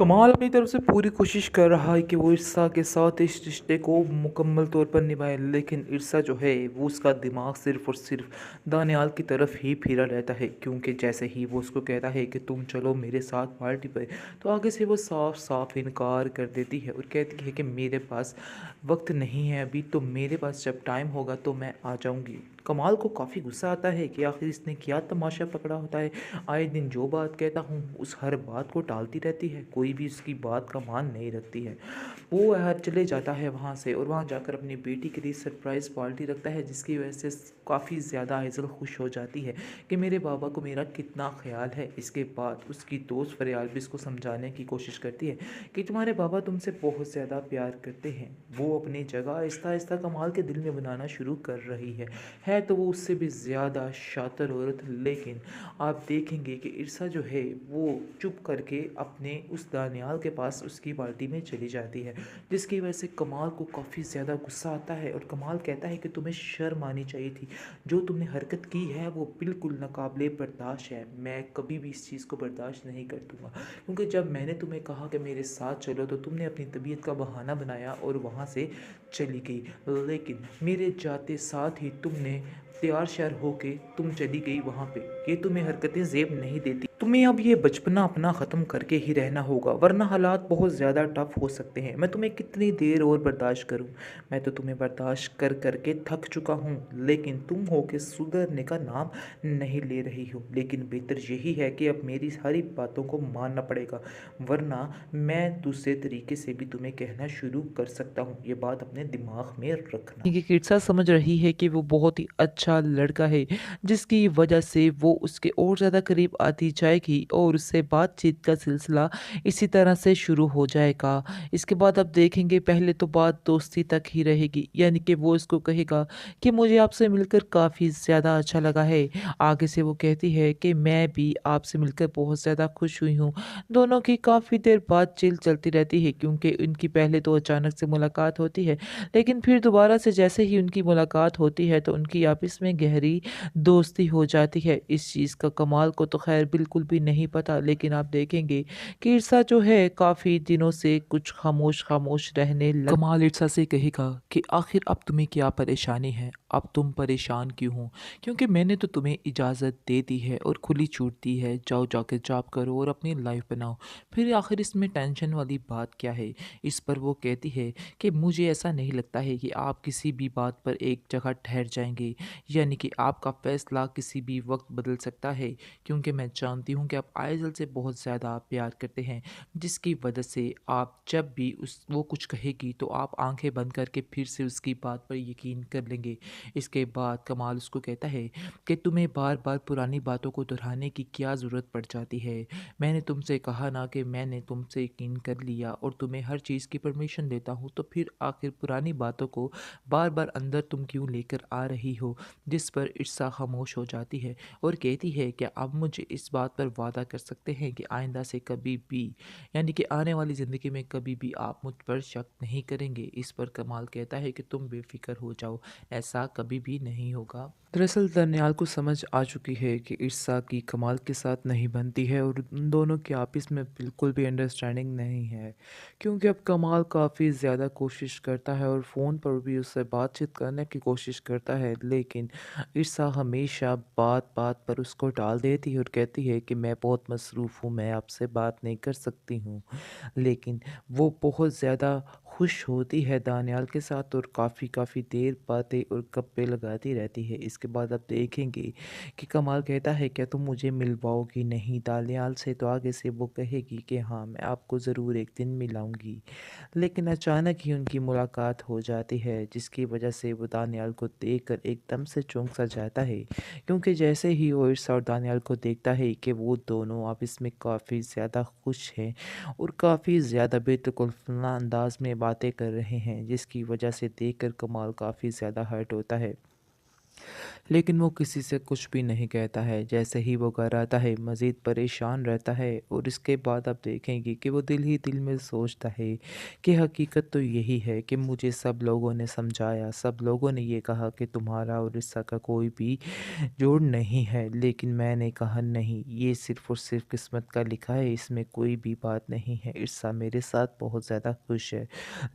कमाल अपनी तरफ से पूरी कोशिश कर रहा है कि वो ईर्षा के साथ इस रिश्ते को मुकम्मल तौर पर निभाए, लेकिन ईर्षा जो है वो उसका दिमाग सिर्फ और सिर्फ दानियाल की तरफ ही फिरा रहता है। क्योंकि जैसे ही वो उसको कहता है कि तुम चलो मेरे साथ पार्टी पर, तो आगे से वो साफ साफ इनकार कर देती है और कहती है कि मेरे पास वक्त नहीं है अभी, तो मेरे पास जब टाइम होगा तो मैं आ जाऊँगी। कमाल को काफ़ी गुस्सा आता है कि आखिर इसने क्या तमाशा पकड़ा होता है। आए दिन जो बात कहता हूँ उस हर बात को टालती रहती है, कोई भी उसकी बात का मान नहीं रखती है। वो यार चले जाता है वहाँ से और वहाँ जाकर अपनी बेटी के लिए सरप्राइज़ पार्टी रखता है, जिसकी वजह से काफ़ी ज़्यादा आइज़ल खुश हो जाती है कि मेरे बाबा को मेरा कितना ख्याल है। इसके बाद उसकी दोस्त फरियाल भी इसको समझाने की कोशिश करती है कि तुम्हारे बाबा तुमसे बहुत ज़्यादा प्यार करते हैं। वो अपनी जगह आहिस्ता आहिस्ता कमाल के दिल में बनाना शुरू कर रही है तो वो उससे भी ज़्यादा शातिर औरत, लेकिन आप देखेंगे कि ईर्षा जो है वो चुप करके अपने उस दानियाल के पास उसकी पार्टी में चली जाती है, जिसकी वजह से कमाल को काफ़ी ज़्यादा गुस्सा आता है और कमाल कहता है कि तुम्हें शर्म आनी चाहिए थी। जो तुमने हरकत की है वो बिल्कुल नाकाबिले बर्दाश्त है। मैं कभी भी इस चीज़ को बर्दाश्त नहीं कर दूंगा, क्योंकि जब मैंने तुम्हें कहा कि मेरे साथ चलो तो तुमने अपनी तबीयत का बहाना बनाया और वहाँ से चली गई, लेकिन मेरे जाते साथ ही तुमने तैयार श्यार होके तुम चली गई वहाँ पे। ये तुम्हें हरकतें ज़ेब नहीं देती। तुम्हें अब ये बचपना अपना ख़त्म करके ही रहना होगा, वरना हालात बहुत ज़्यादा टफ हो सकते हैं। मैं तुम्हें कितनी देर और बर्दाश्त करूं? मैं तो तुम्हें बर्दाश्त कर करके थक चुका हूँ, लेकिन तुम हो के सुधरने का नाम नहीं ले रही हो। लेकिन बेहतर यही है कि अब मेरी सारी बातों को मानना पड़ेगा, वरना मैं दूसरे तरीके से भी तुम्हें कहना शुरू कर सकता हूँ। ये बात अपने दिमाग में रखना। कि किरसा समझ रही है कि वो बहुत ही अच्छा लड़का है, जिसकी वजह से वो उसके और ज़्यादा करीब आती जाएगी और उससे बातचीत का सिलसिला इसी तरह से शुरू हो जाएगा। इसके बाद आप देखेंगे पहले तो बात दोस्ती तक ही रहेगी, यानी कि वो इसको कहेगा कि मुझे आपसे मिलकर काफ़ी ज़्यादा अच्छा लगा है। आगे से वो कहती है कि मैं भी आपसे मिलकर बहुत ज़्यादा खुश हुई हूँ। दोनों की काफ़ी देर बातचीत चलती रहती है, क्योंकि उनकी पहले तो अचानक से मुलाकात होती है, लेकिन फिर दोबारा से जैसे ही उनकी मुलाकात होती है तो उनकी आपस में गहरी दोस्ती हो जाती है। इस चीज़ का कमाल को तो ख़ैर बिल्कुल भी नहीं पता, लेकिन आप देखेंगे कि ईर्षा जो है काफ़ी दिनों से कुछ खामोश रहने लग कमाल ईर्षा से कहेगा कि आखिर अब तुम्हें क्या परेशानी है? अब तुम परेशान क्यों हो? क्योंकि मैंने तो तुम्हें इजाज़त दे दी है और खुली छूट दी है, जाओ जाके जॉब करो और अपनी लाइफ बनाओ। फिर आखिर इसमें टेंशन वाली बात क्या है? इस पर वो कहती है कि मुझे ऐसा नहीं लगता है कि आप किसी भी बात पर एक जगह ठहर जाएंगे, यानी कि आपका फैसला किसी भी वक्त बदल सकता है, क्योंकि मैं जानती हूँ कि आप आइजल से बहुत ज़्यादा प्यार करते हैं, जिसकी वजह से आप जब भी उस वो कुछ कहेगी तो आप आंखें बंद करके फिर से उसकी बात पर यकीन कर लेंगे। इसके बाद कमाल उसको कहता है कि तुम्हें बार बार पुरानी बातों को दोहराने की क्या ज़रूरत पड़ जाती है? मैंने तुमसे कहा ना कि मैंने तुमसे यकीन कर लिया और तुम्हें हर चीज़ की परमिशन देता हूँ, तो फिर आखिर पुरानी बातों को बार बार अंदर तुम क्यों लेकर आ रही हो? जिस पर ईर्षा खामोश हो जाती है और कहती है कि अब मुझे इस बात पर वादा कर सकते हैं कि आइंदा से कभी भी, यानी कि आने वाली ज़िंदगी में कभी भी आप मुझ पर शक नहीं करेंगे। इस पर कमाल कहता है कि तुम बेफिक्र हो जाओ, ऐसा कभी भी नहीं होगा। दरअसल दनियाल को समझ आ चुकी है कि ईर्षा की कमाल के साथ नहीं बनती है और उन दोनों के आपस में बिल्कुल भी अंडरस्टैंडिंग नहीं है, क्योंकि अब कमाल काफ़ी ज़्यादा कोशिश करता है और फ़ोन पर भी उससे बातचीत करने की कोशिश करता है, लेकिन ईर्षा हमेशा बात बात पर उसको टाल देती है और कहती है कि मैं बहुत मसरूफ़ हूँ, मैं आपसे बात नहीं कर सकती हूँ। लेकिन वो बहुत ज़्यादा खुश होती है दानियाल के साथ और काफ़ी देर बातें और गप्पे लगाती रहती है। इसके बाद आप देखेंगे कि कमाल कहता है क्या तुम मुझे मिलवाओगी नहीं दानियाल से? तो आगे से वो कहेगी कि हाँ, मैं आपको ज़रूर एक दिन मिलाऊंगी। लेकिन अचानक ही उनकी मुलाकात हो जाती है, जिसकी वजह से वो दानियाल को देखकर एकदम से चौंक सा जाता है, क्योंकि जैसे ही वो ईर्षा और दानियाल को देखता है कि वो दोनों आपस में काफ़ी ज़्यादा खुश हैं और काफ़ी ज़्यादा बेतकल्लफ़ाना अंदाज में बातें कर रहे हैं, जिसकी वजह से देखकर कमाल काफ़ी ज़्यादा हर्ट होता है। लेकिन वो किसी से कुछ भी नहीं कहता है। जैसे ही वो घर आता है मज़ीद परेशान रहता है और इसके बाद आप देखेंगे कि वो दिल ही दिल में सोचता है कि हकीकत तो यही है कि मुझे सब लोगों ने समझाया, सब लोगों ने ये कहा कि तुम्हारा और ईसा का कोई भी जोड़ नहीं है, लेकिन मैंने कहा नहीं, ये सिर्फ़ और सिर्फ़ किस्मत का लिखा है, इसमें कोई भी बात नहीं है। ईसा मेरे साथ बहुत ज़्यादा खुश है,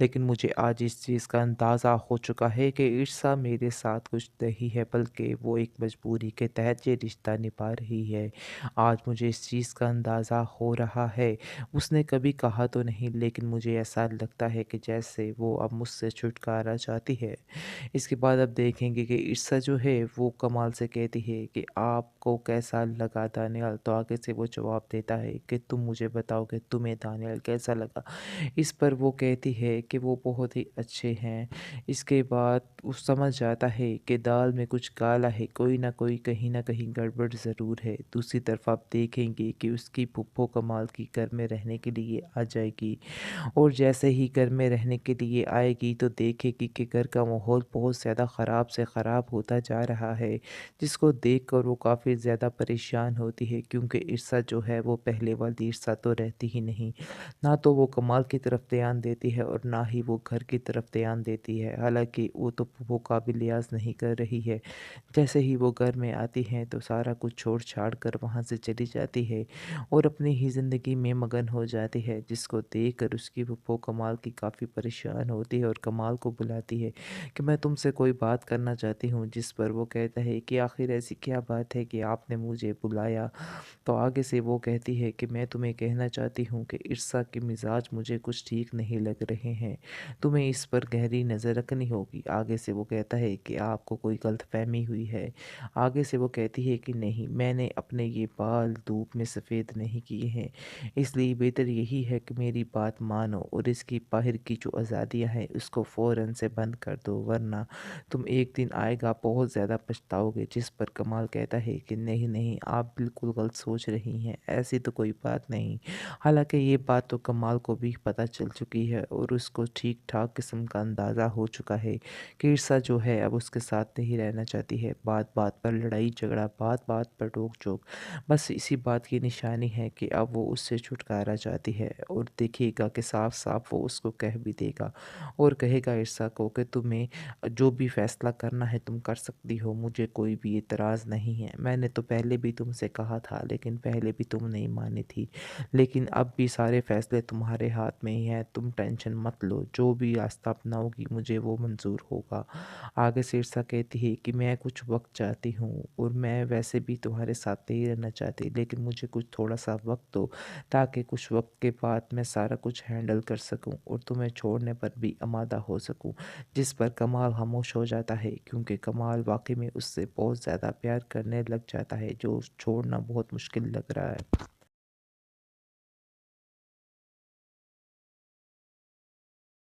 लेकिन मुझे आज इस चीज़ का अंदाज़ा हो चुका है कि ईर्षा मेरे साथ कुछ नहीं है, बल्कि वो एक मजबूरी के तहत ये रिश्ता निभा रही है। आज मुझे इस चीज़ का अंदाज़ा हो रहा है। उसने कभी कहा तो नहीं, लेकिन मुझे ऐसा लगता है कि जैसे वो अब मुझसे छुटकारा चाहती है। इसके बाद आप देखेंगे कि ईर्षा जो है वो कमाल से कहती है कि आपको कैसा लगा दानियाल? तो आगे से वो जवाब देता है कि तुम मुझे बताओ कि तुम्हें दानियाल कैसा लगा? इस पर वो कहती है कि वो बहुत ही अच्छे हैं। इसके बाद वो समझ जाता है कि दाल में कुछ काला है, कोई न कोई कहीं न कहीं गड़बड़ ज़रूर है। दूसरी तरफ आप देखेंगे कि उसकी फूफो कमाल की घर में रहने के लिए आ जाएगी और जैसे ही घर में रहने के लिए आएगी तो देखेगी कि घर का माहौल बहुत ज़्यादा ख़राब से ख़राब होता जा रहा है, जिसको देखकर वो काफ़ी ज़्यादा परेशान होती है क्योंकि ईर्षा जो है वो पहले वाली ईर्षा तो रहती ही नहीं। ना तो वो कमाल की तरफ ध्यान देती है और ना ही वो घर की तरफ ध्यान देती है। हालाँकि वो तो वो काबिल लिहाज़ नहीं कर रही है। जैसे ही वो घर में आती हैं तो सारा कुछ छोड़-छाड़ कर वहाँ से चली जाती है और अपनी ही ज़िंदगी में मगन हो जाती है, जिसको देखकर उसकी फूफो कमाल की काफ़ी परेशान होती है और कमाल को बुलाती है कि मैं तुमसे कोई बात करना चाहती हूँ, जिस पर वो कहता है कि आखिर ऐसी क्या बात है कि आपने मुझे बुलाया? तो आगे से वो कहती है कि मैं तुम्हें कहना चाहती हूँ कि ईर्षा के मिजाज मुझे कुछ ठीक नहीं लग रहे हैं, तुम्हें इस पर गहरी नज़र रखनी होगी। आगे से वो कहता है कि आपको कोई गलतफहमी हुई है। आगे से वो कहती है कि नहीं, मैंने अपने ये बाल धूप में सफ़ेद नहीं किए हैं, इसलिए बेहतर यही है कि मेरी बात मानो और इसकी बाहर की जो आज़ादियाँ हैं उसको फ़ौरन से बंद कर दो, वरना तुम एक दिन आएगा बहुत ज़्यादा पछताओगे। जिस पर कमाल कहता है कि नहीं नहीं, आप बिल्कुल गलत सोच रही हैं, ऐसी तो कोई बात नहीं। हालांकि ये बात तो कमाल को भी पता चल चुकी है और उसको ठीक ठाक किस्म का अंदाज़ा हो चुका है कि ईर्षा जो है अब उसके साथ नहीं रहना चाहती है। बात बात पर लड़ाई झगड़ा, बात बात पर रोक जोक, बस इसी बात की निशानी है कि अब वो उससे छुटकारा चाहती है और देखिएगा कि साफ साफ वो उसको कह भी देगा और कहेगा ईर्षा को कि तुम्हें जो भी फ़ैसला करना है तुम कर सकती हो, मुझे कोई भी एतराज़ नहीं है। मैंने तो पहले भी तुमसे कहा था, लेकिन पहले भी तुम नहीं मानी थी। लेकिन अब भी सारे फ़ैसले तुम्हारे हाथ में ही हैं, तुम टेंशन मत लो, जो भी रास्ता अपनाओगी मुझे वो मंज़ूर होगा। आगे शीर्षा कहती है कि मैं कुछ वक़्त चाहती हूँ और मैं वैसे भी तुम्हारे साथ नहीं रहना चाहती, लेकिन मुझे कुछ थोड़ा-सा वक़्त दो, ताकि कुछ वक़्त के बाद मैं सारा कुछ हैंडल कर सकूँ और तुम्हें छोड़ने पर भी आमादा हो सकूँ। जिस पर कमाल खामोश हो जाता है क्योंकि कमाल वाक़ई में उससे बहुत ज़्यादा प्यार करने लग जाता है, जो छोड़ना बहुत मुश्किल लग रहा है।